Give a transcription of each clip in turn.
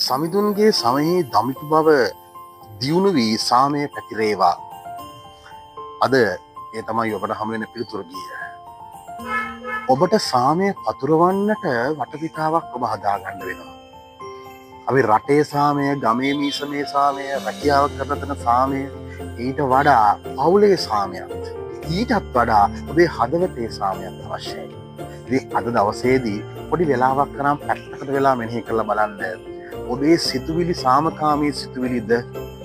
සමිඳුන්ගේ සමයෙහි දමිතු බව දියුණු වී සාමය පැතිරේවා. අද ඒ තමයි ඔබට හමුවෙන පිළිතුරු ගීය. ඔබට සාමය පතුරවන්නට වටපිටාවක් ඔබ හදාගන්න වෙනවා. අපි රටේ සාමය, ගමේ මීසමේ සාමය, රැකියාව කරන තැන සාමය, ඊට වඩා පවුලේ සාමයක්, ඊටත් වඩා ඔබේ හදවතේ සාමයක් අවශ්‍යයි. ඉතින් අද දවසේදී පොඩි වෙලාවක් කරන් පැත්තකට වෙලා මෙනෙහි කරලා බලන්න. ඔබේ සිතුවිලි සාමකාමී සිතුවිලිද,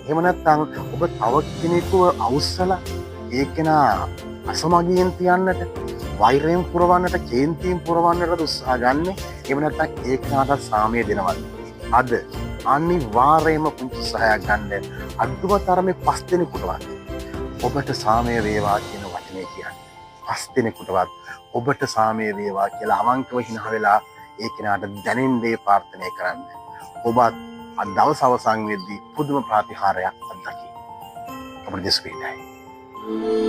එහෙම නැත්නම් ඔබ තව කෙනෙකුව අවුස්සලා ඒ කෙනා අසමගියෙන් තියන්නට, වෛරයෙන් පුරවන්නට, කේන්තියෙන් පුරවන්නට උත්සාහ ගන්න. එහෙම නැත්නම් ඒ කෙනාට සාමය දෙනවද? අද අනිවාර්යයෙන්ම පුංචි සහයක් ගන්න. අදුම තරමේ 5 දෙනෙකුටවත් ඔබට සාමය වේවා කියන වචනේ කියන්නේ. 5 දෙනෙකුටවත් ඔබට සාමය වේවා කියලා අවංකව හිනා වෙලා ඒ කෙනාට දැනෙන දේ ප්‍රාර්ථනා කරන්න. ඔබත් අද දවස් අවසන් වෙද්දී පුදුම ප්‍රතිහාරයක් අත්දකි. අපේ දෙස්පීඩයි.